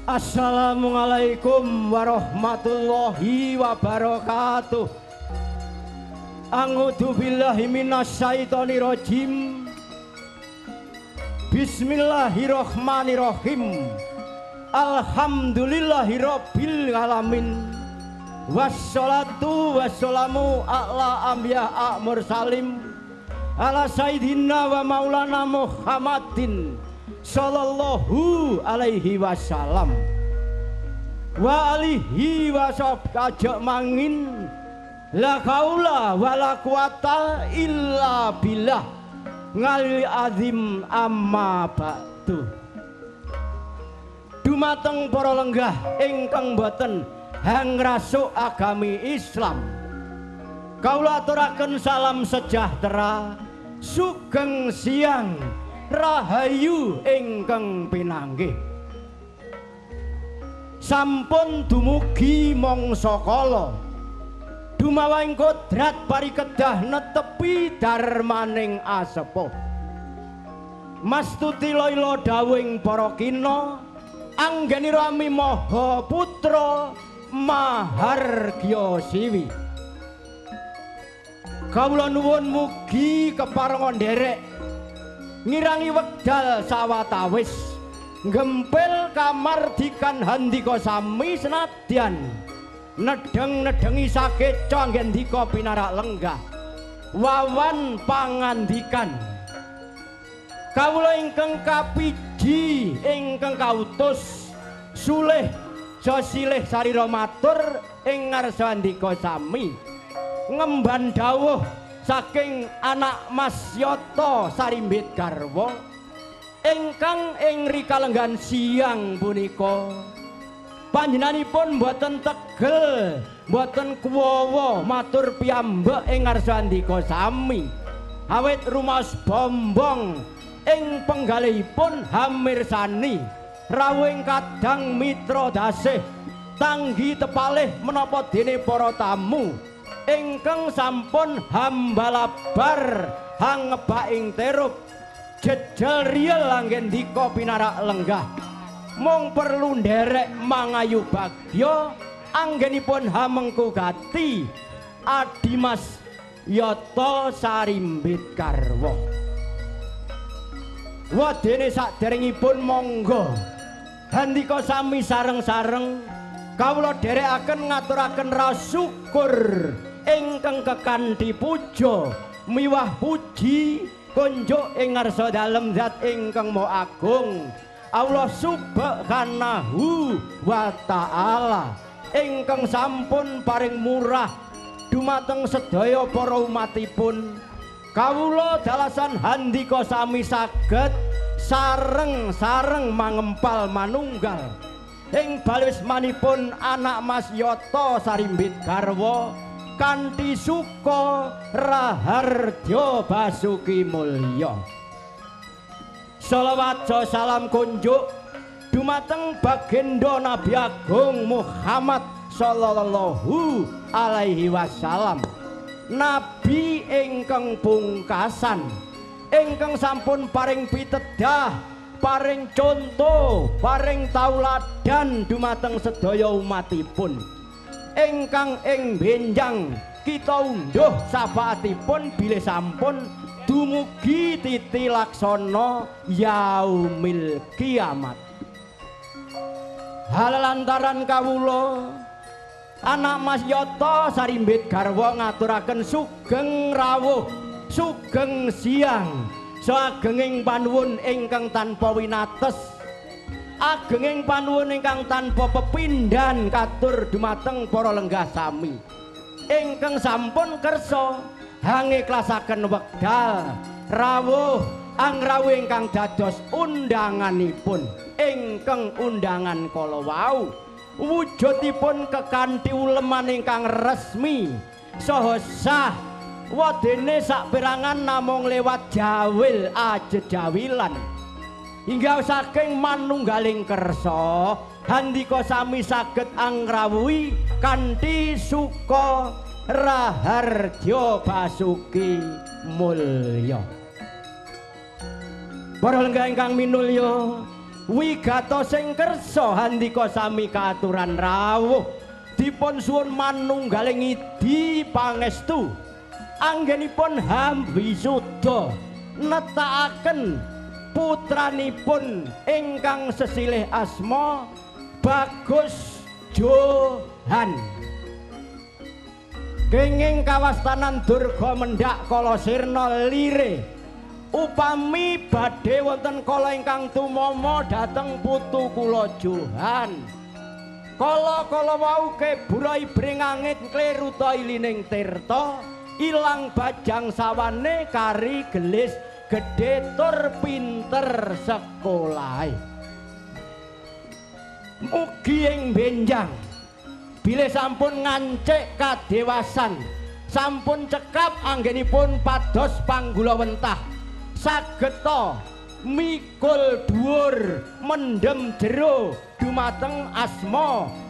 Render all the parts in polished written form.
Assalamualaikum warahmatullahi wabarakatuh. A'udzu billahi minasyaitonir rajim. Bismillahirrahmanirrahim. Alhamdulillahirabbil alamin. Wassalatu wassalamu ala anbiya mursalim ala sayyidina wa maulana Muhammadin sallallahu alaihi wasallam wa alihi washabkajak mangin la kaula wala quwata illa billah ngalil azim amma ba'du. Dumateng para lenggah ingkang boten hangrasuk agami Islam, kaula aturaken salam sejahtera, sugeng siang, rahayu ingkang pinanggih. Sampun dumugi mangsa kala dumawaing kodrat parikedah netepi darmaning asepuh. Mastuti lila dawuhing para kina anggenira ami maha putra mahargya siwi. Kawula nuwun mugi keparenga nderek ngirangi wekdal sawatawis gempil kamardikan handika sami senadyan nedeng-nedengi sakeca anggendika pinarak lenggah wawan pangandikan. Kawula ingkang kapiji ingkang kautus sulih josilih sarira matur ing ngarsa handika sami ngemban dawuh saking anak Mas Yoto Sarimbit garwa ingkang ing rikalenggan siang punika panjenenganipun boten tegel boten kuwawa matur piyambak ing ngarsa handika sami awit rumaos bombong ing penggalihipun hamirsani rawuhing kadang mitra dasih tanggi tepalih menapa dene para tamu ingkang sampun hambalabar hangebaing terup jejel riel anggendika pinarak lenggah mung perlu nderek mangayu bagya anggenipun hamengku gati Adimas Yoto Sarimbit garwa. Wadene saderengipun monggo handika sami sareng-sareng kawula dherekaken ngaturaken raos syukur ingkang kekanthi puja miwah puji kunjuk ing ngarsa dalem zat ingkang maha agung Allah subhanahu wa ta'ala ingkang sampun paring murah dumateng sedaya para umatipun. Kawula dalasan handika sami saged sareng-sareng mangempal manunggal ing balismanipun anak Mas Yoto Sarimbit garwa kanthi suka raharja basuki mulya. Shalawat salam kunjuk dumateng Baginda Nabi Agung Muhammad sallallahu alaihi wasallam. Nabi ingkang pungkasan ingkang sampun paring pitedah, paring contoh, paring tauladan dumateng sedaya umatipun. Ingkang ing benjang kita unduh sabaatipun bilih sampun dumugi titi laksana yaumil kiamat. Halantaran kawula anak Mas Yata sarimbit garwa ngaturaken sugeng rawuh sugeng siang saagenging panuwun ingkang tanpa winates, agenging panuwun ingkang tanpa pepindhan katur dumateng para lenggah sami ingkang sampun kersa hangiklasaken wekdal rawuh angrawuh ingkang dados undanganipun ingkang undangan kala wau wujudipun kekanthi uleman ingkang resmi saha sah wadene saperangan namung lewat jawil ajejawilan hingga saking manunggaling kersa handika sami saged angrawuhi kanthi suka raharja basuki mulya. Para lenggah ingkang minulya, wigatos sing kersa handika sami kaaturan rawuh dipun suwun manunggaling idi pangestu anggenipun Hambisuda netakaken putranipun ingkang sesilih asma Bagus Johan. Kenging kawastanan Durga Mendak Kala Sirna Lire upami badhe wonten kala ingkang tumama dhateng putu kula Johan. Kala-kala wau kebura ibring angin kleruta ilining tirta ilang bajang sawane kari gelis gedhe tur pinter sekolahe. Mugi ing benjang bilih sampun ngancik kadewasan sampun cekap anggenipun pados panggula wentah sageta mikul dhuwur mendem jero dumateng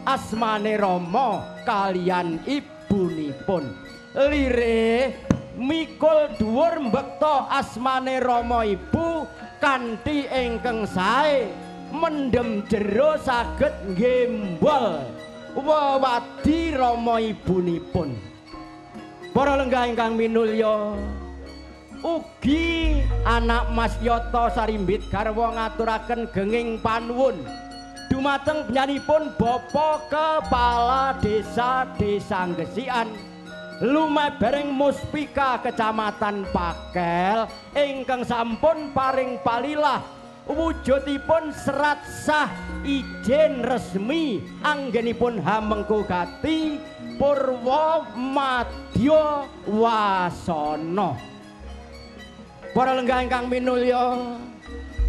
asmane Rama kaliyan ibunipun. Lire mikul dhuwur mbekta asmane Rama ibu kanthi ingkang sae mendem jero saged nggembol wewadi Rama ibunipun. Para lenggah ingkang minulya, ugi anak Mas Yata sarimbit garwa ngaturaken genging panuwun dumateng penyanipun Bapak Kepala Desa Gesian lumebereng Muspika Kecamatan Pakel ingkang sampun paring palilah wujudipun serat sah izin resmi anggenipun Hamengku Gati Purwa Madya Wasana. Para lenggah ingkang minulya,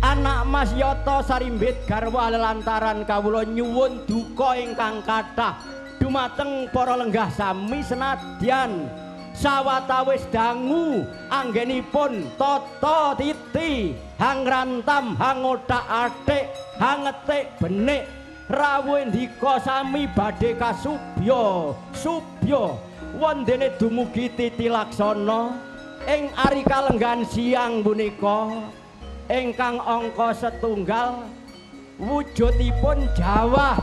anak Mas Yata sarimbit garwa lelantaran kawula nyuwun duka ingkang kathah dumateng para lenggah sami senadyan sawatawis dangu anggenipun tata titi hang rantam hang otak-atik hang ngetik benik rawuh ndika sami badhe kasubya wondene dumugi titi laksana ing ari kalenggan siang punika ingkang angka setunggal wujudipun jawah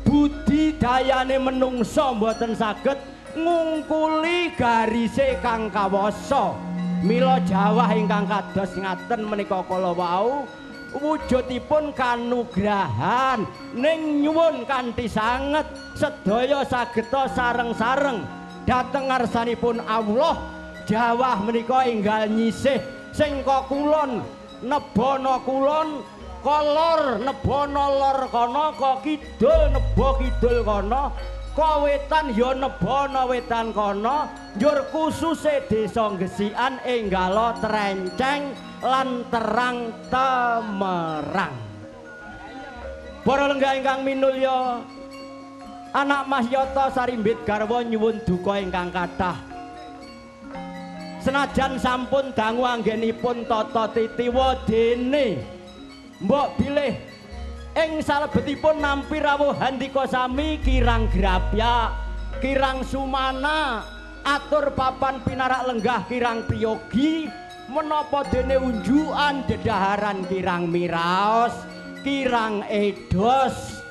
budidayane menungsa mboten saged ngungkuli garise kang kawasa. Mila jawah ingkang kados ngaten menika kala wau wujudipun kanugrahan ning nyuwun kanthi sanget sedaya sageta sareng-sareng dhateng ngarsanipun Allah. Jawah menika enggal nyisih sing ka kulon nebana kulon, kolor nebana lor kana, ka kidul neba kidul kana, ka wetan ya nebana wetan kana, njur kususe desa Gesian enggala trenceng lan terang temerang. Para lenggah ingkang minulya, anak Mas Yata sarimbit garwa nyuwun duka ingkang kathah senajan sampun dangu anggenipun tata titiwa dene mbok bilih ing salebetipun nampi rawuh handika sami kirang grapya kirang sumana atur papan pinarak lenggah kirang priyogi menapa dene unjukan dedaharan kirang miraos kirang edos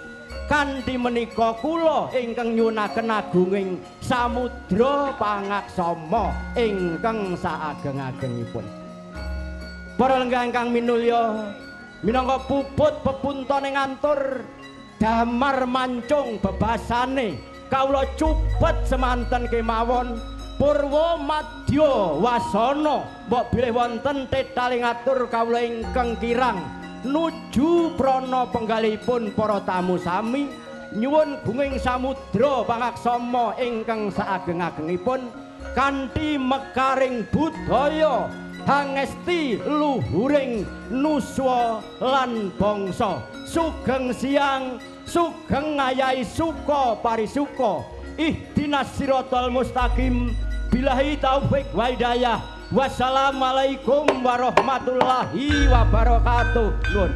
kanthi menika kula ingkang nyunaken agunging samudra pangaksama ingkang saageng-agengipun. Para lenggah ingkang minulya, minangka puput pepuntane ngantur damar mancung bebasane kawula cupet semanten kemawon Purwa Madya Wasana mbok bilih wonten tetaling atur kawula ingkang kirang nuju prana penggalipun para tamu sami nyuwun gunging samudra pangaksama ingkang saageng-agengipun kanthi mekaring budaya hangesti luhuring nuswa lan bangsa sugeng siang sugeng ayahi suka parisuka ihdinas siratal mustaqim billahi taufik wa hidayah. Wassalamualaikum warahmatullahi wabarakatuh. Nuwun.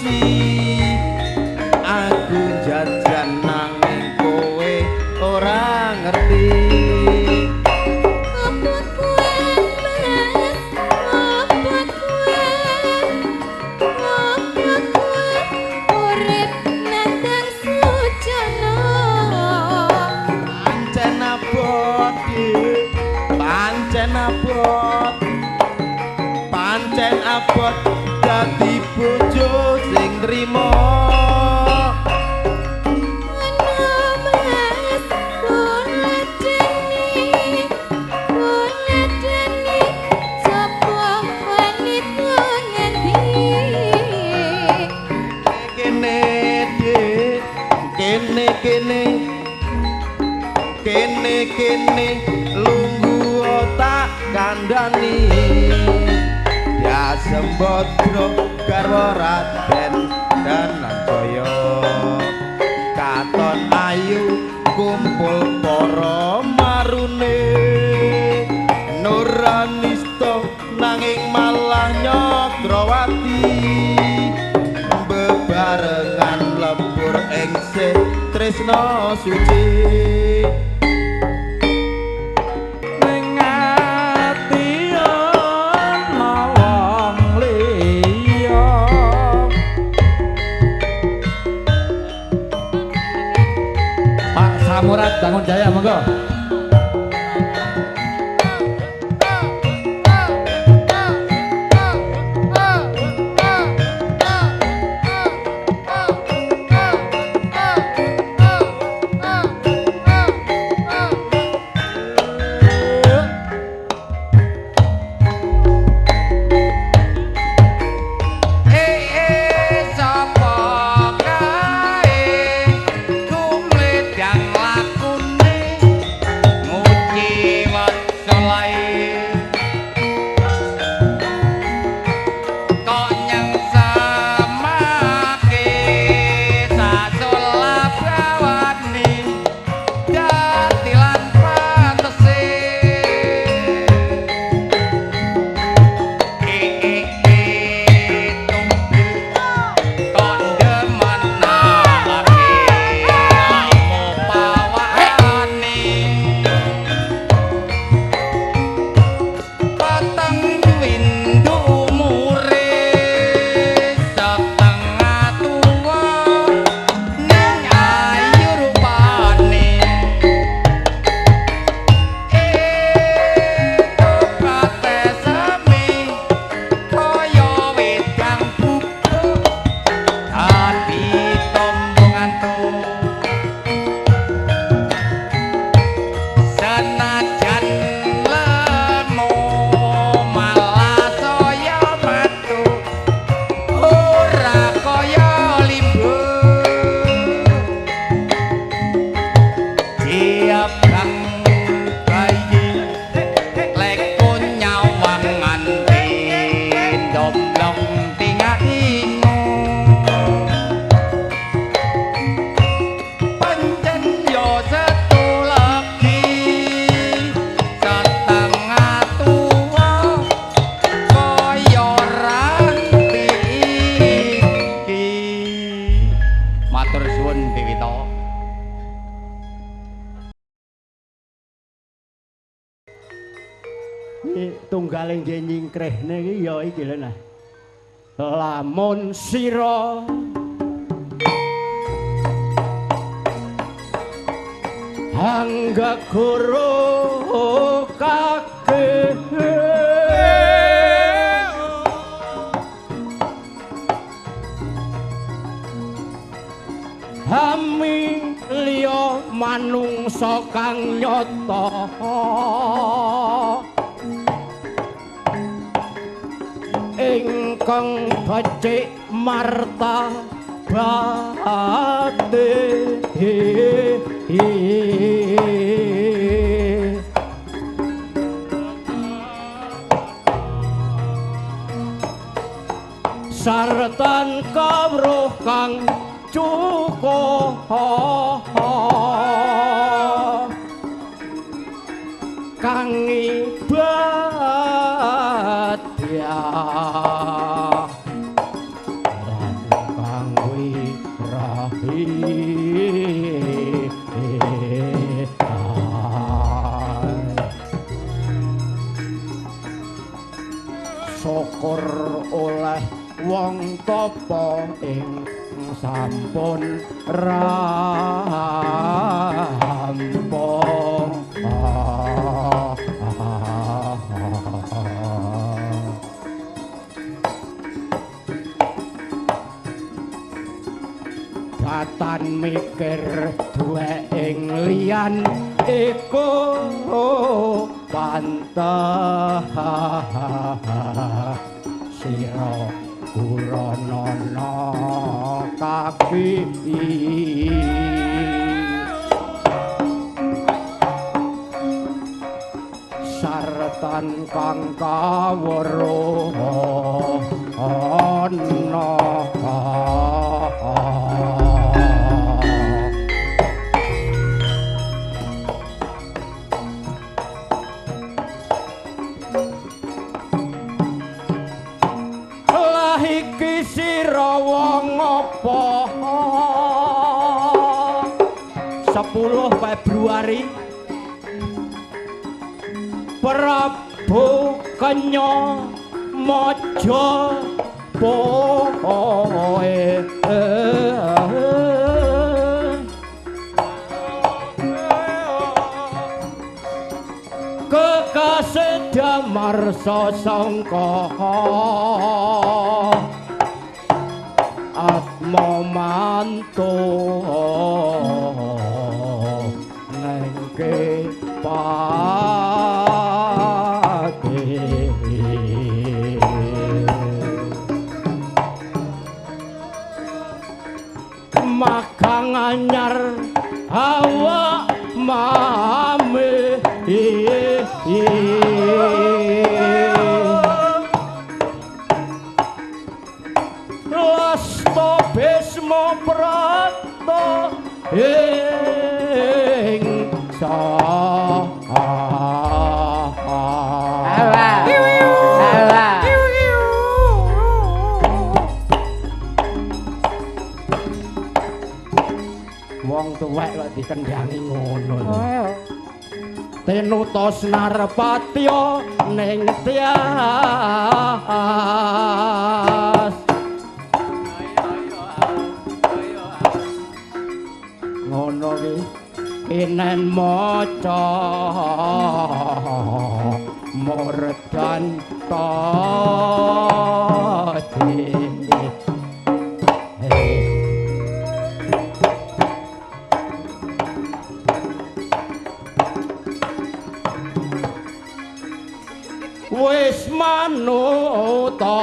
emosi aku jajan nanging kowe ora ngerti pancen abot dadi bojo sing trima kene lunggu otak kandhani ya sembodro garwa Raden Dananjaya katon ayu kumpul para marune Nuranista nanging malah Nyagrawati bebarengan lebur ing tresna suci Murad Bangun Jaya monggo. Tunggaling nyingkrehne iki ya iki lho nah. Lamun sira Anggagara kakeh Hami liya manungsa kang nyata ingkang becik marta bate sartan kawruh kang cukup kang ibadah wirahi syukur oleh wong tapa ing sampun rampung datan mikir duwe ing liyan iku pantah sira kuranana kaki sartan kang kawruh ana iki sira wong apa 10 Februari Prabu Kenya Maja poe kekasih Damar Sasangka atma manto nengke pati makang anyar hawa mame Lasta Bisma Prata ing wong tuwek kok dikendhangi ngono. Tenuta Senarpatya ning tias ngono ki kinen maca murdan tadi wis manuta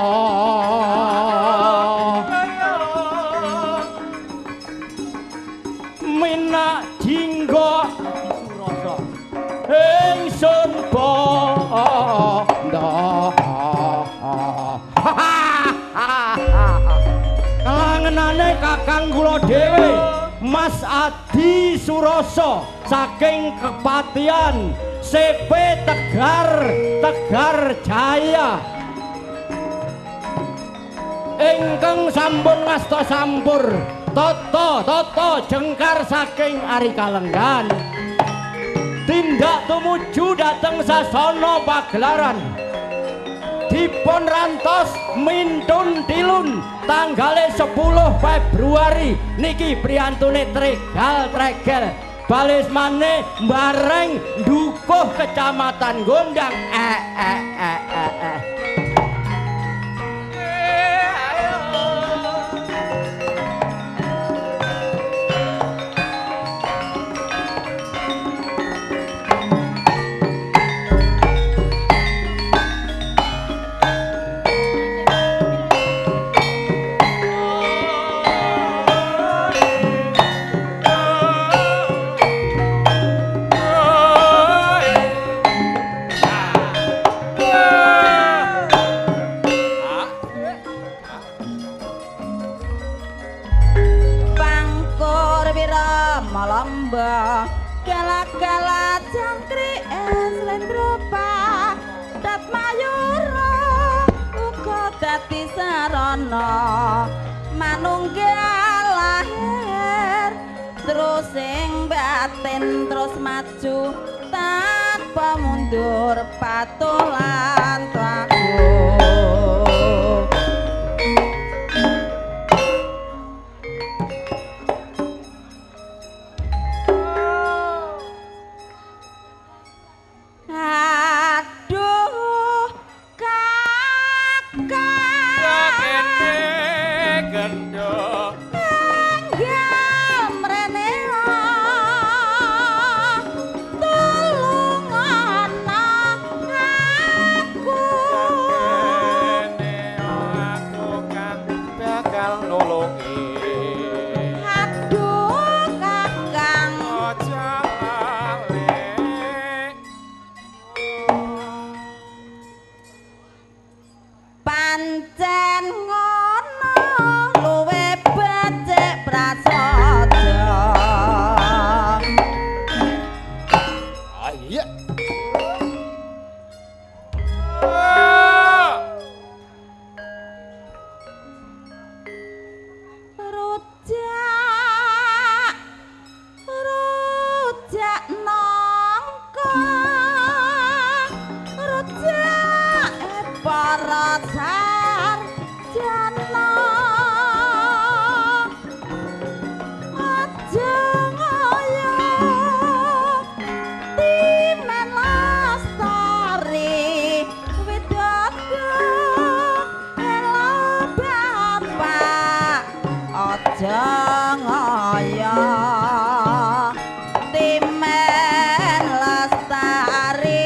minak jingga surasa ingsun bandha kalangenane kakang kula dhewe Mas Adi Surasa saking Kepatian CP Tegar Jaya ingkang sampun ngasta sampur Toto jengkar saking Ari Kalenggan tindak tumuju dhateng sasana pagelaran dipun rantos mintun tilun tanggale 10 Februari niki priyantune Tregel balis maneh bareng dukuh Kecamatan Gondang malamba gala-gala jangkrik slendropa dat mayura uga dadi sarana manunggal sing batin terus maju tanpa mundur patulan takut aduh kakak gendho enggak mrene tolong ana aku aku kan bakal nulungi aduh kakang aja lali pancen ngono luwe becik prasaja iya rujak rujak nangka rujak para sarjana aja ngaya timen lestari widodo ela bapak aja ngaya timen lestari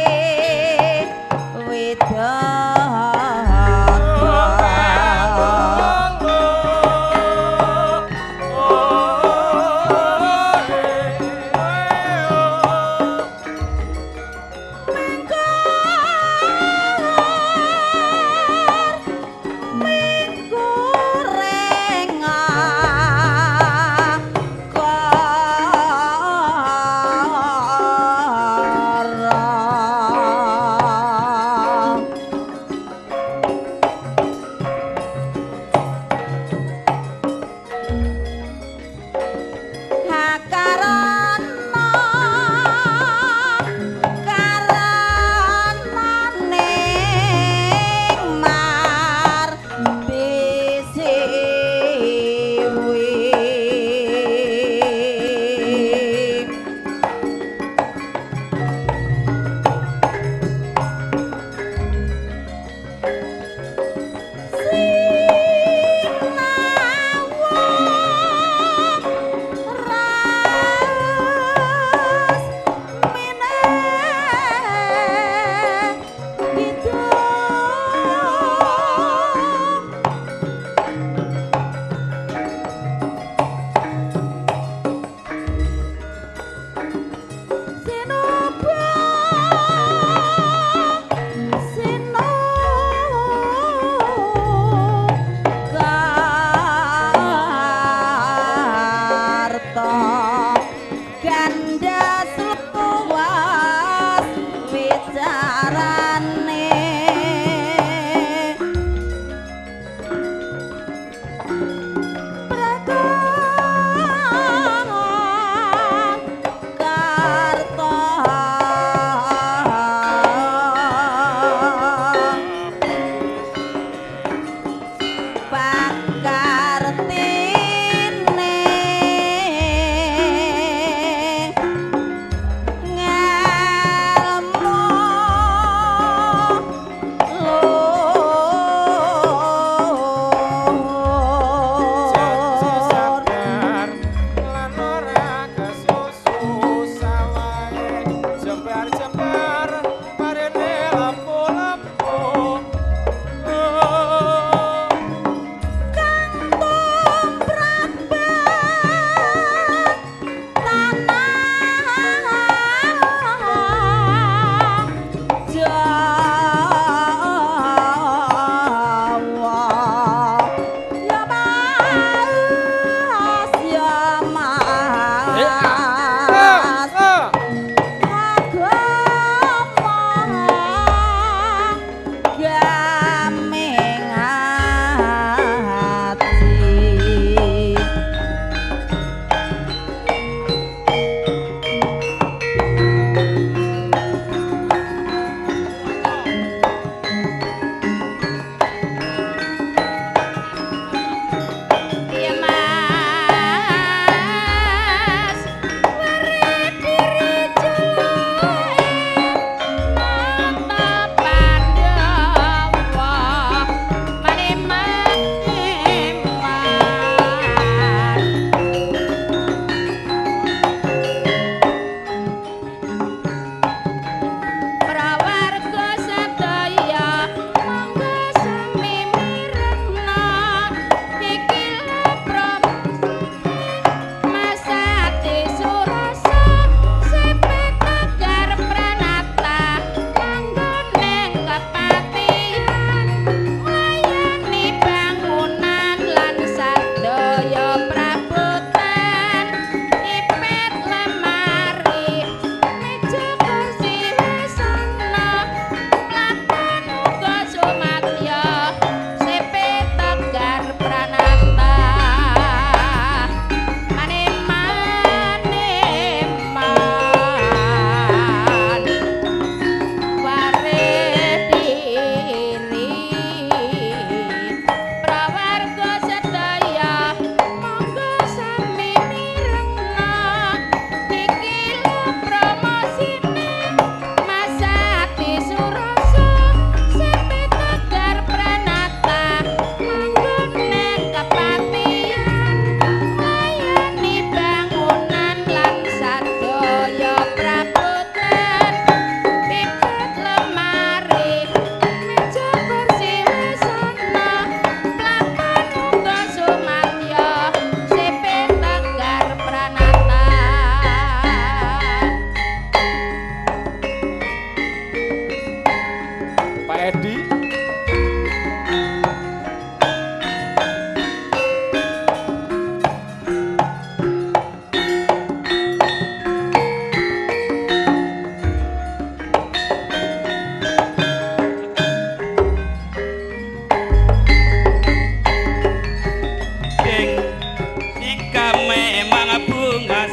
memang bungas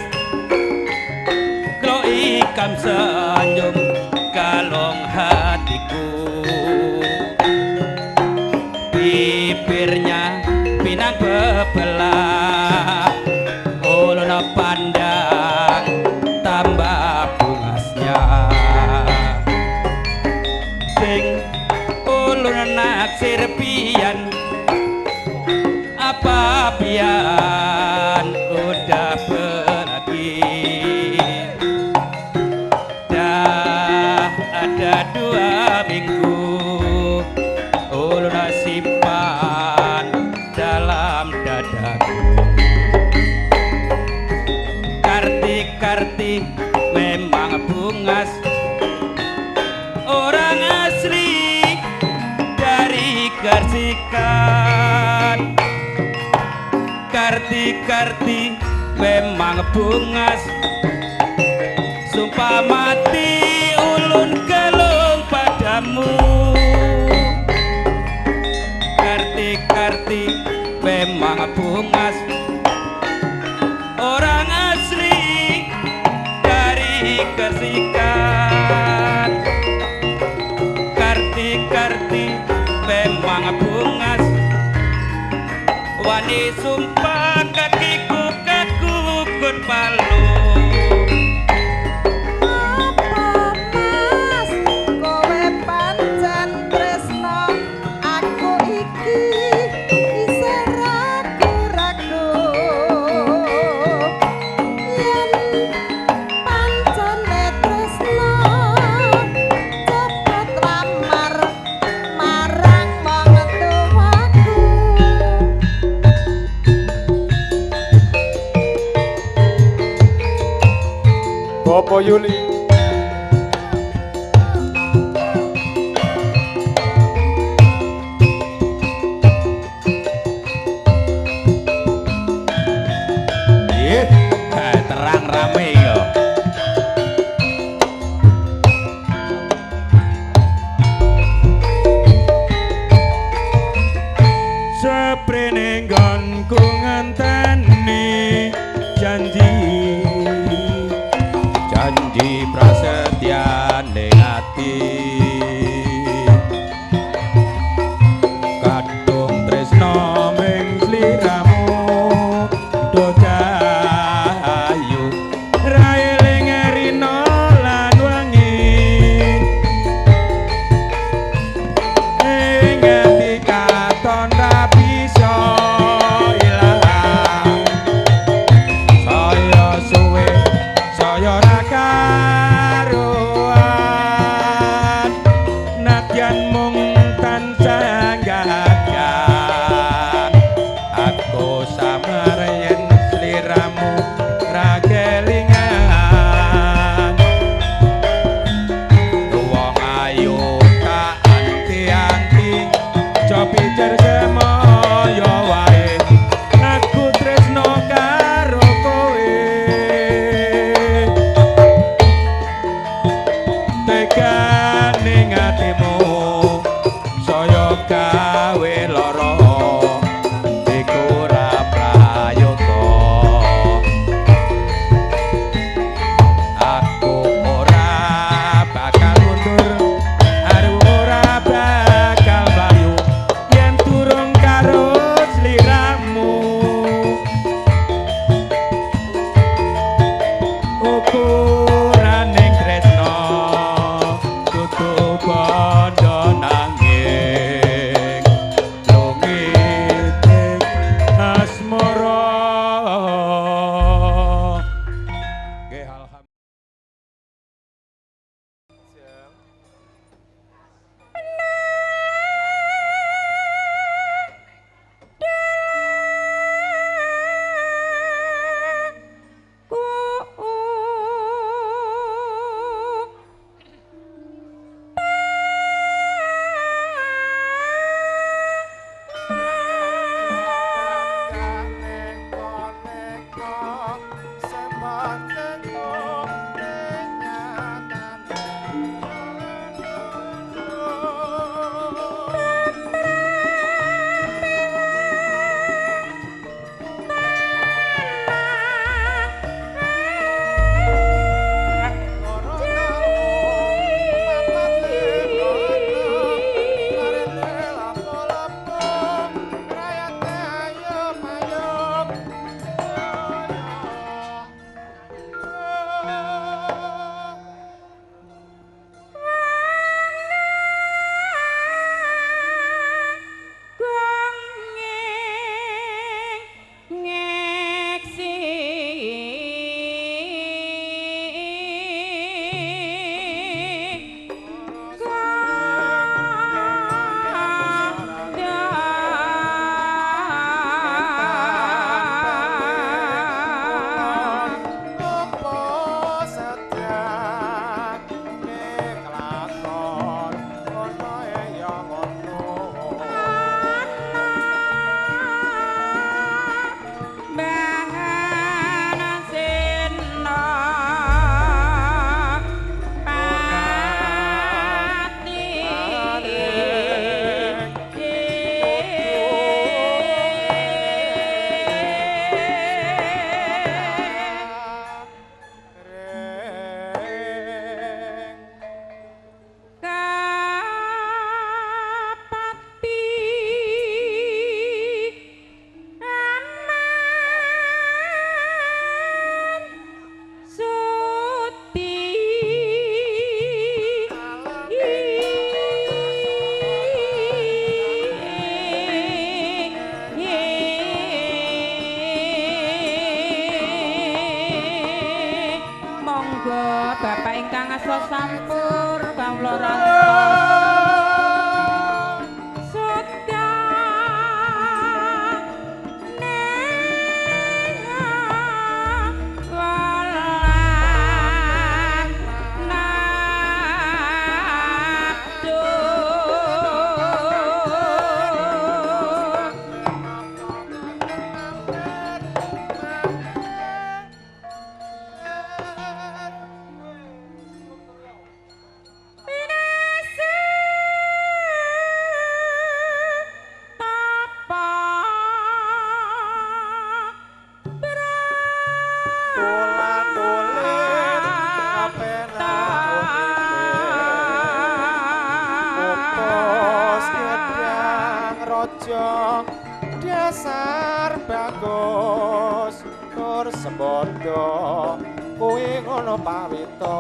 klo ikam senyum kalong hatiku bibirnya pinang bebelah ulun pandang tambah bungasnya sing ulun naksir pian apa pian udah pergi dah ada 2 minggu ulun simpan dalam dadaku Karti memang bungas orang asli dari Kersikan Karti memang bungas sumpah mati ulun gelung padamu Karti memang bungas orang asli dari Kersikan Karti memang bungas wani sumpah kakiku kagugun palu Apa mas kowe pancen tresno aku iki isih ragu-ragu yen pancen tresno cepet lamar marang wong tuaku Bopo Yuli terang rame yo Seprene nggonku ngenteni janji rasa sampur kawula Sutya dasar bagus tur sebodo kuwi ngono pawito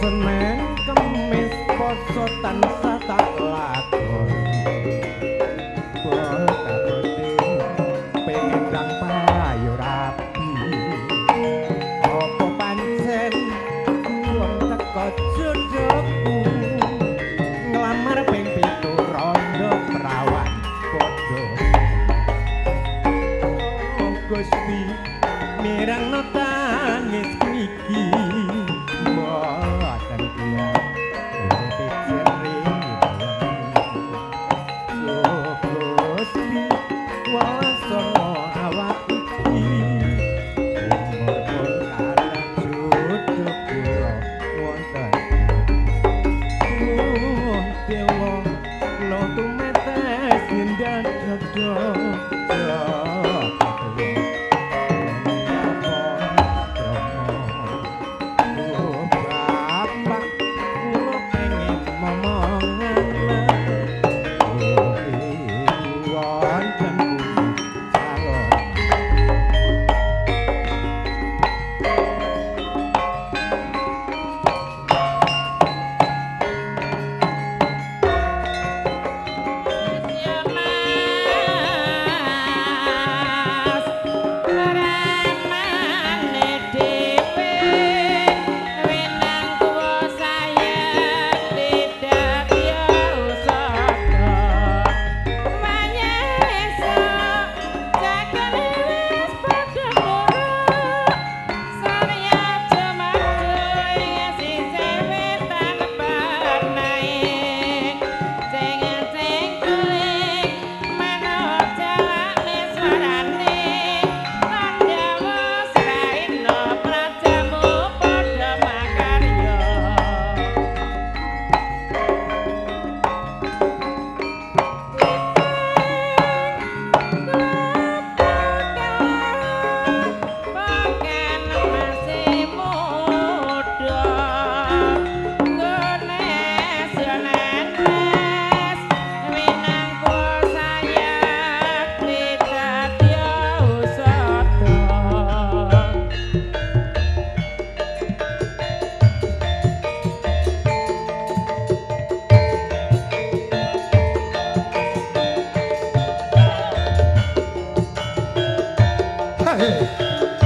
Senin Kemis poso tansah tak lakon Bota penting pengen kang payu rapi Apa pancen wong teko jodohku Nglamar ping 7 rondo perawan padha Gusti mirang no tangis iki mboten tiyang urip jering Gusti wasana awak iki umur pun kathah jodoh kula wonten dewa no tumetes indah jodoh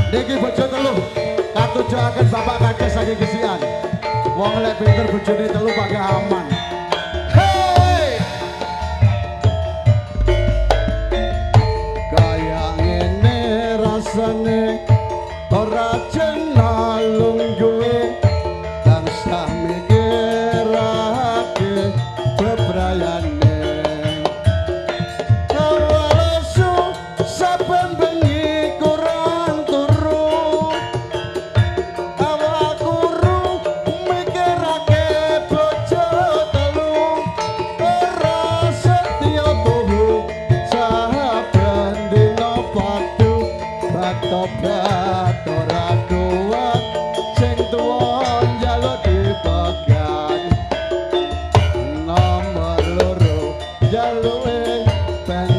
Niki bojo telu katujuaken bapak kakek saking kesian. Wong lek pinter bojone telu pakai aman. Hey! Kaya ngene rasane ora jenal lungguhe tansah mikirake bebrayane. Tobat ora kuat sing tuwa njaluk dipegang nomor loro jaluke ben